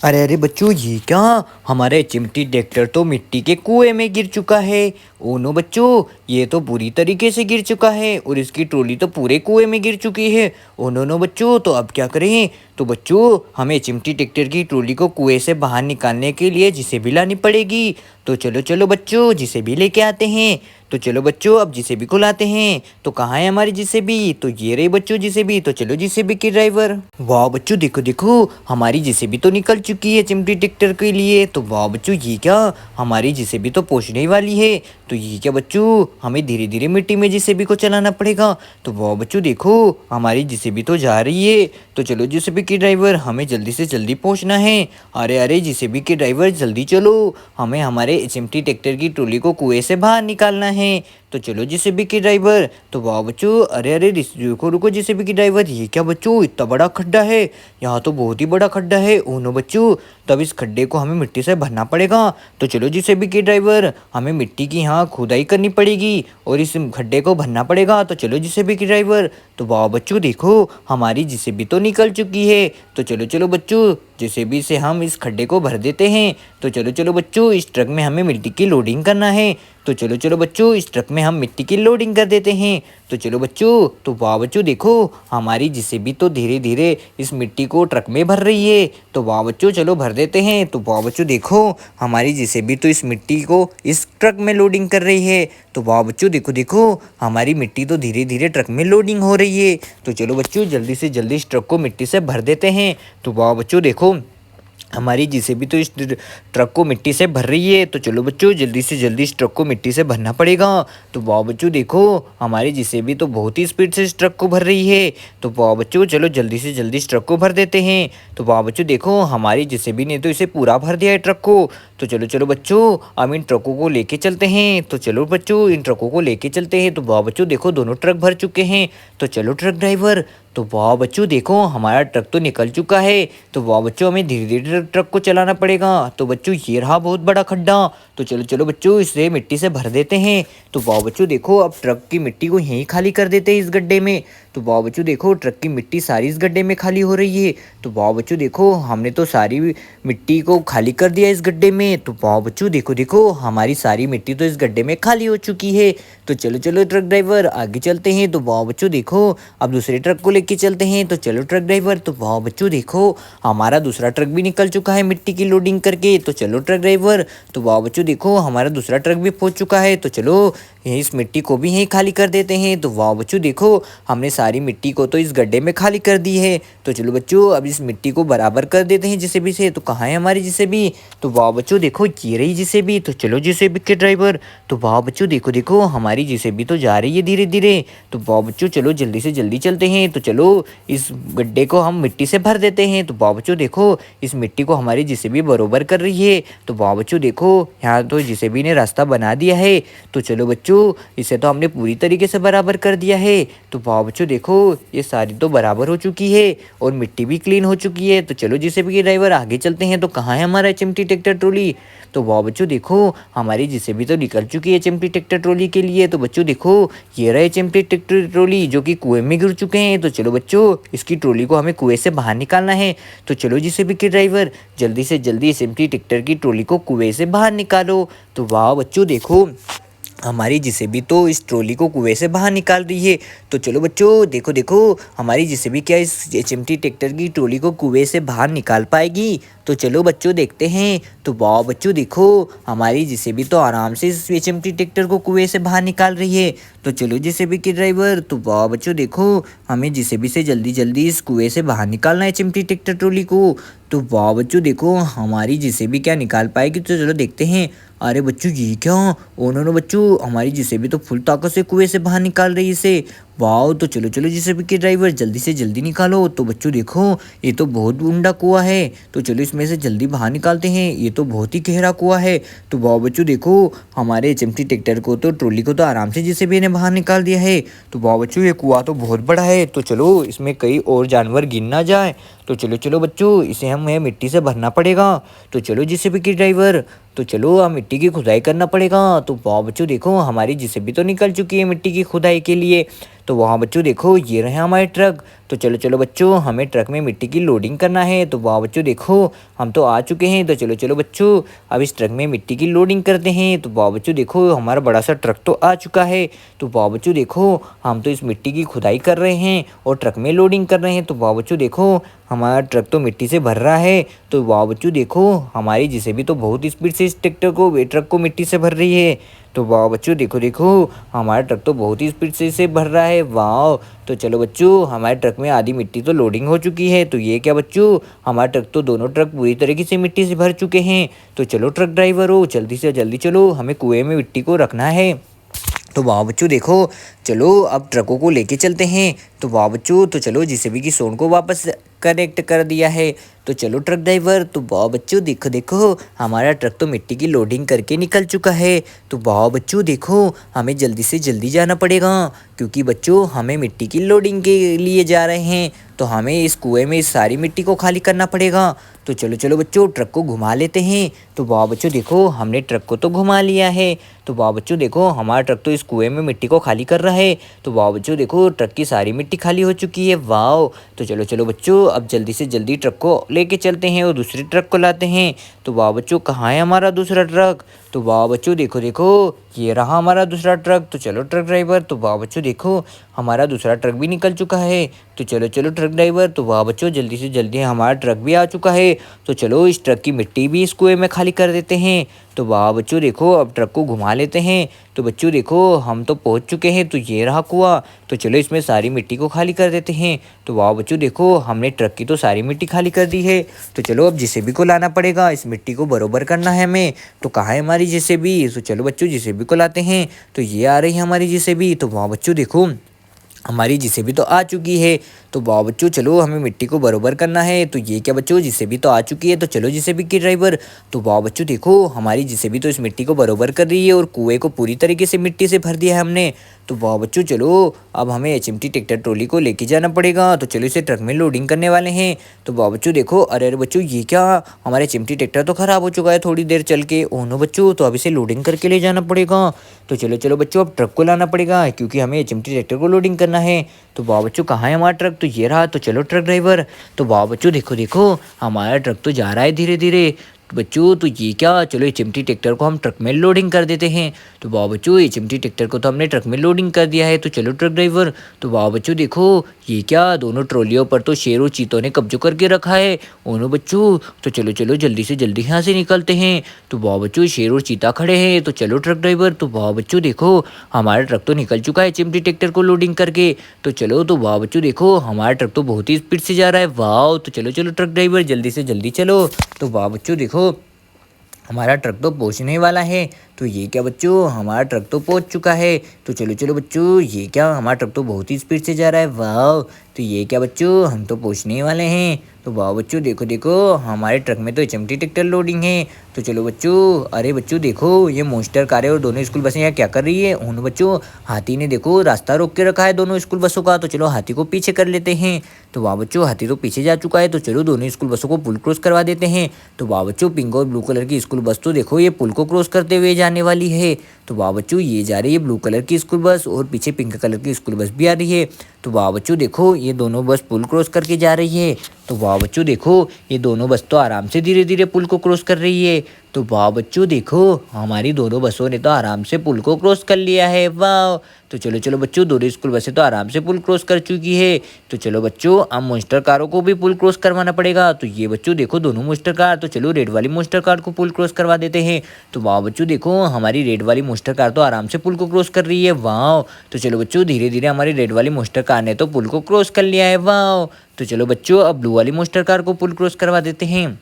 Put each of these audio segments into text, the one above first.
अरे अरे बच्चों, ये क्या? हमारा चिमटी ट्रैक्टर तो मिट्टी के कुएं में गिर चुका है। ओ नो बच्चों, ये तो बुरी तरीके से गिर चुका है और इसकी ट्रॉली तो पूरे कुएं में गिर चुकी है। ओ नो नो बच्चों, तो अब क्या करें? तो बच्चों, हमें चिमटी ट्रैक्टर की ट्रॉली को कुएं से बाहर निकालने के लिए जेसीबी लानी पड़ेगी। तो चलो चलो बच्चों, जेसीबी लेके आते हैं। तो चलो बच्चों, अब जेसीबी को लाते हैं। तो कहाँ है हमारी जेसीबी? तो ये रही बच्चों जेसीबी। तो चलो जेसीबी के ड्राइवर। वाह बच्चों, देखो देखो, हमारी जेसीबी तो निकल चुकी है चिमटी ट्रैक्टर के लिए। तो वाह बच्चों, ये क्या? हमारी जेसीबी तो पहुंचने ही वाली है। तो ये क्या बच्चों, हमें धीरे धीरे मिट्टी में जेसीबी को चलाना पड़ेगा। तो वाह बच्चों, देखो हमारी जेसीबी तो जा रही है। तो चलो जेसीबी के ड्राइवर, हमें जल्दी से जल्दी पहुंचना है। अरे अरे जेसीबी के ड्राइवर, जल्दी चलो, हमें हमारे चिमटी ट्रैक्टर की ट्रॉली को कुएं से बाहर निकालना है। तो चलो जेसीबी के ड्राइवर। तो वाह बच्चों, अरे अरे रुको रुको जेसीबी के ड्राइवर, ये क्या बच्चों, इतना बड़ा खड्डा है। यहाँ तो बहुत ही बड़ा खड्डा है। ओ नो बच्चों, तब इस खड्डे को हमें मिट्टी से भरना पड़ेगा। तो चलो जेसीबी के ड्राइवर, हमें मिट्टी की यहाँ खुदाई करनी पड़ेगी और इस खड्डे को भरना पड़ेगा। तो चलो जेसीबी के ड्राइवर। तो वाह बच्चों, देखो हमारी जेसीबी तो निकल चुकी है। तो चलो चलो बच्चों, जेसीबी से हम इस खड्डे को भर देते हैं। तो चलो चलो बच्चों, इस ट्रक में हमें मिट्टी की लोडिंग करना है। तो चलो चलो बच्चों, इस ट्रक में हम मिट्टी की लोडिंग कर देते हैं। तो चलो बच्चों, तो वाह बच्चों, देखो हमारी जेसीबी तो धीरे धीरे इस मिट्टी को ट्रक में भर रही है। तो वाह बच्चों, चलो भर देते हैं। तो वाह बच्चों, देखो हमारी जेसीबी तो इस मिट्टी को इस ट्रक में लोडिंग कर रही है। तो वाह बच्चों, देखो देखो, हमारी मिट्टी तो धीरे धीरे ट्रक में लोडिंग हो रही है। तो चलो बच्चों, जल्दी से जल्दी इस ट्रक को मिट्टी से भर देते हैं। तो वाह बच्चों, देखो हमारी जेसीबी तो इस ट्रक को मिट्टी से भर रही है। तो चलो बच्चों, जल्दी से जल्दी इस ट्रक को मिट्टी से भरना पड़ेगा। तो वाह बच्चों, देखो हमारी जेसीबी तो बहुत ही स्पीड से इस ट्रक को भर रही है। तो वाह बच्चों, चलो जल्दी से जल्दी इस ट्रक को भर देते हैं। तो वाह बच्चों, देखो हमारी जेसीबी ने तो इसे पूरा भर दिया है ट्रक को। तो चलो चलो बच्चों, अब इन ट्रकों को लेके चलते हैं। तो चलो बच्चों, इन ट्रकों को लेके चलते हैं। तो वाह बच्चों, देखो दोनों ट्रक भर चुके हैं। तो चलो ट्रक ड्राइवर। तो वाह बच्चों, देखो हमारा ट्रक तो निकल चुका है। तो वाह बच्चों, हमें धीरे धीरे ट्रक को चलाना पड़ेगा। तो बच्चों, ये रहा बहुत बड़ा खड्डा। तो चलो चलो बच्चों, इसे मिट्टी से भर देते हैं। तो वाह बच्चों, देखो अब ट्रक की मिट्टी को यहीं खाली कर देते हैं इस गड्ढे में। तो वाह बच्चों, देखो ट्रक की मिट्टी सारी इस गड्ढे में खाली हो रही है। तो वाह बच्चों, देखो हमने तो सारी मिट्टी को खाली कर दिया इस गड्ढे में। तो वाह बच्चों, देखो देखो, हमारी सारी मिट्टी तो इस गड्ढे में खाली हो चुकी है। तो चलो चलो ट्रक ड्राइवर, आगे चलते हैं। तो वाह बच्चों, देखो अब दूसरे ट्रक को लेके चलते हैं। तो चलो ट्रक ड्राइवर। तो वाह बच्चों, देखो हमारा दूसरा ट्रक भी निकल चुका है मिट्टी की लोडिंग करके। तो चलो ट्रक ड्राइवर। तो वाह बच्चों, देखो हमारा दूसरा ट्रक भी पहुंच चुका है। तो चलो इस मिट्टी को भी यहीं खाली कर देते हैं। तो वाह बच्चों, देखो हमने सारी मिट्टी को तो इस गड्ढे में खाली कर दी है। तो चलो बच्चों, अब इस मिट्टी को बराबर कर देते हैं जेसीबी से। तो कहाँ है हमारी जेसीबी? तो वाह बच्चों, देखो ये रही जेसीबी। तो चलो जेसीबी के ड्राइवर। तो वाह बच्चों, देखो देखो, हमारी जेसीबी तो जा रही है धीरे धीरे। तो वाह बच्चों, चलो जल्दी से जल्दी चलते हैं। तो चलो इस गड्ढे को हम मिट्टी से भर देते हैं। तो वाह बच्चों, देखो इस मिट्टी को हमारी जेसीबी बरोबर कर रही है। तो वाह बच्चों, देखो यहाँ तो जेसीबी ने रास्ता बना दिया है। तो चलो बच्चों, इसे तो हमने पूरी तरीके से बराबर कर दिया है। तो वाह बच्चों, देखो ये सारी तो बराबर हो चुकी है और मिट्टी भी क्लीन हो चुकी है। तो चलो जेसीबी के ड्राइवर, आगे चलते हैं। तो कहाँ है हमारा चिमटी ट्रैक्टर ट्रॉली? तो वाह बच्चों, देखो हमारी जेसीबी तो निकल चुकी है चिमटी ट्रैक्टर ट्रॉली के लिए। तो बच्चों देखो, ये रहे चिमटी ट्रैक्टर ट्रॉली जो कि कुएं में गिर चुके हैं। तो चलो बच्चों, इसकी ट्रॉली को हमें कुएं से बाहर निकालना है। तो चलो जेसीबी के ड्राइवर, जल्दी से जल्दी चिमटी ट्रैक्टर की ट्रॉली को कुएं से बाहर निकालो। तो वाह बच्चों, देखो हमारी जेसीबी तो इस ट्रॉली को कुएं से बाहर निकाल रही है। तो चलो बच्चों, देखो देखो, हमारी जेसीबी क्या इस चिमटी ट्रैक्टर की ट्रॉली को कुएं से बाहर निकाल पाएगी? तो चलो बच्चों, देखते हैं। तो वाह बच्चों, देखो हमारी जेसीबी तो आराम से इस चिमटी ट्रैक्टर को कुएं से बाहर निकाल रही है। तो चलो जेसीबी के ड्राइवर। तो वाह बच्चों, देखो हमें जेसीबी से जल्दी जल्दी इस कुएं से बाहर निकालना है चिमटी ट्रैक्टर ट्रॉली को। तो वाह बच्चों, देखो हमारी जेसीबी क्या निकाल पाएगी? तो चलो देखते हैं। अरे बच्चों, ये क्या? ओ नो बच्चों, हमारी जेसीबी तो फुल ताकत से कुएं से बाहर निकाल रही है इसे। वाह, तो चलो चलो जेसीबी के ड्राइवर, जल्दी से जल्दी निकालो। तो बच्चों देखो, ये तो बहुत ऊंडा कुआं है। तो चलो इसमें से जल्दी बाहर निकालते हैं, ये तो बहुत ही गहरा कुआं है। तो वाह बच्चों, देखो हमारे चिमटी ट्रैक्टर को तो ट्रॉली को तो आराम से जेसीबी ने बाहर निकाल दिया है। तो वाह बच्चों, ये कुआं तो बहुत बड़ा है। तो चलो इसमें कई और जानवर गिर ना जाए। तो चलो चलो बच्चों, इसे हमें मिट्टी से भरना पड़ेगा। तो चलो जेसीबी के ड्राइवर। तो चलो अब मिट्टी की खुदाई करना पड़ेगा। तो वाह बच्चों, देखो हमारी जेसीबी तो निकल चुकी है मिट्टी की खुदाई के लिए। तो वहाँ बच्चों देखो, ये रहे हमारे ट्रक। तो चलो चलो बच्चों, हमें ट्रक में मिट्टी की लोडिंग करना है। तो वाह बच्चों देखो, हम तो आ चुके हैं। तो चलो चलो बच्चों, अब इस ट्रक में मिट्टी की लोडिंग करते हैं। तो वाह बच्चों देखो, हमारा बड़ा सा ट्रक तो आ चुका है। तो वाह बच्चों देखो, हम तो इस मिट्टी की खुदाई कर रहे हैं और ट्रक में लोडिंग कर रहे हैं। तो वाह बच्चों देखो, हमारा ट्रक तो मिट्टी से भर रहा है। तो वाह बच्चों देखो, हमारी जेसीबी तो बहुत स्पीड से इस ट्रक को मिट्टी से भर रही है। तो वाह बच्चों देखो देखो, हमारा ट्रक तो बहुत ही स्पीड से इसे भर रहा है। वाह, तो चलो बच्चों, हमारे ट्रक में आधी मिट्टी तो लोडिंग हो चुकी है। तो ये क्या बच्चों, हमारा ट्रक तो दोनों ट्रक पूरी तरीके से मिट्टी से भर चुके हैं। तो चलो ट्रक ड्राइवर हो, जल्दी से जल्दी चलो, हमें कुएं में मिट्टी को रखना है। तो वाह बच्चों देखो, चलो अब ट्रकों को लेके चलते हैं। तो वाह बच्चों, तो चलो जेसीबी की सोन को वापस कनेक्ट कर दिया है। तो चलो ट्रक ड्राइवर, तो वाह बच्चों देखो देखो, हमारा ट्रक तो मिट्टी की लोडिंग करके निकल चुका है। तो वाह बच्चों देखो, हमें जल्दी से जल्दी जाना पड़ेगा, क्योंकि बच्चों हम मिट्टी की लोडिंग के लिए जा रहे हैं। तो हमें इस कुएं में इस सारी मिट्टी को खाली करना पड़ेगा। तो चलो चलो बच्चों, ट्रक को घुमा लेते हैं। तो वाह बच्चों देखो, हमने ट्रक को तो घुमा लिया है। तो वाह बच्चों देखो, हमारा ट्रक तो इस कुएं में मिट्टी को खाली कर रहा है। तो वाह बच्चों देखो, ट्रक की सारी मिट्टी खाली हो चुकी है। वाह, तो चलो चलो बच्चों, अब जल्दी से जल्दी ट्रक को लेके चलते हैं और दूसरे ट्रक को लाते हैं। तो वाह बच्चों, कहाँ है हमारा दूसरा ट्रक? तो वाह बच्चों देखो देखो, ये रहा हमारा दूसरा ट्रक। तो चलो ट्रक ड्राइवर, तो वाह बच्चों देखो, हमारा दूसरा ट्रक भी निकल चुका है। तो चलो चलो ट्रक ड्राइवर, तो वाह बच्चों जल्दी से जल्दी हमारा ट्रक भी आ चुका है। तो चलो इस ट्रक की मिट्टी भी इस कुएं में खाली कर देते हैं। तो वाह बच्चों देखो, अब ट्रक को घुमा लेते हैं। तो बच्चों देखो, हम तो पहुंच चुके हैं। तो ये रहा कुआं। तो चलो इसमें सारी मिट्टी को खाली कर देते हैं। तो वाह बच्चों देखो, हमने ट्रक की तो सारी मिट्टी खाली कर दी है। तो चलो अब जेसीबी को लाना पड़ेगा, इस मिट्टी को बरोबर करना है हमें। तो कहाँ है हमारी जेसीबी? तो चलो बच्चों जेसीबी को लाते हैं। तो ये आ रही है हमारी जेसीबी। तो वाह बच्चों देखो, हमारी जेसीबी तो आ चुकी है। तो वाह बच्चों, चलो हमें मिट्टी को बरोबर करना है। तो ये क्या बच्चों, जेसीबी तो आ चुकी है। तो चलो जेसीबी की ड्राइवर, तो वाह बच्चों देखो, हमारी जेसीबी तो इस मिट्टी को बरोबर कर रही है और कुएं को पूरी तरीके से मिट्टी से भर दिया है हमने। तो वाह बच्चों चलो, अब हमें एचएमटी ट्रैक्टर ट्रॉली को लेके जाना पड़ेगा। तो चलो इसे ट्रक में लोडिंग करने वाले हैं। तो वाह बच्चों देखो, अरे अरे बच्चों, ये क्या, हमारा एचएमटी ट्रैक्टर तो ख़राब हो चुका है थोड़ी देर चल के। ओह नो बच्चों, तो अब इसे लोडिंग करके ले जाना पड़ेगा। तो चलो चलो बच्चों, अब ट्रक को लाना पड़ेगा, क्योंकि हमें एचएमटी ट्रैक्टर को लोडिंग करना है। तो वाह बच्चों, कहाँ है हमारा ट्रक? तो ये रहा। तो चलो ट्रक ड्राइवर, तो वाह बच्चों देखो देखो, हमारा ट्रक तो जा रहा है धीरे धीरे। बच्चों तो ये क्या, चलो एचएमटी ट्रैक्टर को हम ट्रक में लोडिंग कर देते हैं। तो वाह बच्चों, एचएमटी ट्रैक्टर को तो हमने ट्रक में लोडिंग कर दिया है। तो चलो ट्रक ड्राइवर, तो वाह बच्चों देखो, ये क्या, दोनों ट्रॉलियों पर तो शेर और चीतों ने कब्जा करके रखा है। ओनो बच्चों, तो चलो चलो जल्दी से जल्दी यहाँ से निकलते हैं। तो वाह बच्चों, शेर और चीता खड़े हैं। तो चलो ट्रक ड्राइवर, तो वाह बच्चों देखो, हमारा ट्रक तो निकल चुका है एचएमटी ट्रैक्टर को लोडिंग करके। तो चलो, तो वाह बच्चों देखो, हमारा ट्रक तो बहुत ही स्पीड से जा रहा है। वाह, तो चलो चलो ट्रक ड्राइवर, जल्दी से जल्दी चलो। तो वाह बच्चों देखो, हमारा ट्रक तो पहुंचने वाला है। तो ये क्या बच्चों, हमारा ट्रक तो पहुंच चुका है। तो चलो चलो बच्चों, ये क्या, हमारा ट्रक तो बहुत ही स्पीड से जा रहा है। वाह, तो ये क्या बच्चों, हम तो पहुंचने वाले हैं। तो वाह बच्चों देखो देखो, हमारे ट्रक में तो एचएमटी ट्रैक्टर लोडिंग है। तो चलो बच्चों, अरे बच्चों देखो, ये मॉन्स्टर कारें और दोनों स्कूल बसें यहाँ क्या कर रही है? उन बच्चों, हाथी ने देखो रास्ता रोक के रखा है दोनों स्कूल बसों का। तो चलो हाथी को पीछे कर लेते हैं। तो वाह बच्चों, हाथी तो पीछे जा चुका है। तो चलो दोनों स्कूल बसों को पुल क्रॉस करवा देते हैं। तो वाह बच्चों, पिंक और ब्लू कलर की स्कूल बस तो देखो, ये पुल को क्रॉस करते हुए जाने वाली है। तो वाह बच्चों, ये जा रही है ब्लू कलर की स्कूल बस और पीछे पिंक कलर की स्कूल बस भी आ रही है। तो वाह बच्चों देखो, ये दोनों बस पुल क्रॉस करके जा रही है। तो वाह बच्चों देखो, ये दोनों बस तो आराम से धीरे धीरे पुल को क्रॉस कर रही है। तो वाह बच्चों देखो, हमारी दोनों बसों ने तो आराम से पुल को क्रॉस कर लिया है। वाह, तो चलो चलो बच्चों, दोनों स्कूल बसें तो आराम से पुल क्रॉस कर चुकी है। तो चलो बच्चों, अब मॉन्स्टर कारों को भी पुल क्रॉस करवाना पड़ेगा। तो ये बच्चों देखो, दोनों मॉन्स्टर कार, तो चलो रेड वाली मॉन्स्टर कार को पुल क्रॉस करवा देते हैं। तो वाह बच्चों देखो, हमारी रेड वाली मॉन्स्टर कार तो आराम से पुल को क्रॉस कर रही है। वाह, तो चलो बच्चों, धीरे धीरे हमारी रेड वाली मॉन्स्टर कार ने तो पुल को क्रॉस कर लिया है। वाह, तो चलो बच्चों, अब ब्लू वाली मॉन्स्टर कार को पुल क्रॉस करवा देते हैं।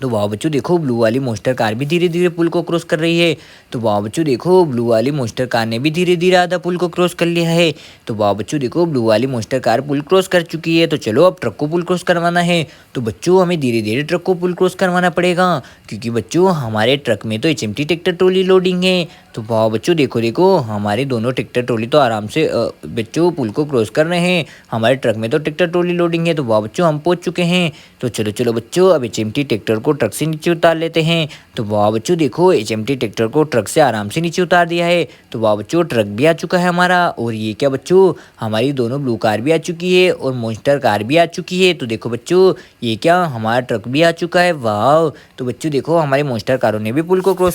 तो वाह बच्चों देखो, ब्लू वाली मॉन्स्टर कार भी धीरे धीरे पुल को क्रॉस कर रही है। तो वाह बच्चों देखो, ब्लू वाली मॉन्स्टर कार ने भी धीरे धीरे आधा पुल को क्रॉस कर लिया है। तो वाह बच्चों देखो, ब्लू वाली मॉन्स्टर कार पुल क्रॉस कर चुकी है। तो चलो अब ट्रक को पुल क्रॉस करवाना है। तो बच्चों, हमें धीरे धीरे ट्रक को पुल क्रॉस करवाना पड़ेगा, क्योंकि बच्चों हमारे ट्रक में तो एचएमटी ट्रैक्टर ट्रॉली लोडिंग है। तो वाह बच्चों देखो देखो, हमारे दोनों ट्रैक्टर ट्रॉली तो आराम से बच्चों पुल को क्रॉस कर रहे हैं। हमारे ट्रक में तो ट्रैक्टर ट्रॉली लोडिंग है। तो वाह बच्चों, हम पहुंच चुके हैं। तो चलो चलो बच्चों, अब एचएमटी ट्रैक्टर को को ट्रक से नीचे उतार लेते हैं। तो वाह बच्चों देखो एचएमटी ट्रैक्टर को ट्रक से आराम से नीचे उतार दिया है। तो वाह बच्चों ट्रक भी आ चुका है हमारा। और ये क्या बच्चों हमारी दोनों ब्लू कार भी आ चुकी है और मॉन्स्टर कार भी आ चुकी है। तो देखो बच्चों ये क्या हमारा ट्रक भी आ चुका है। वाह तो बच्चों देखो हमारे मॉन्स्टर कारों ने भी पुल को क्रॉस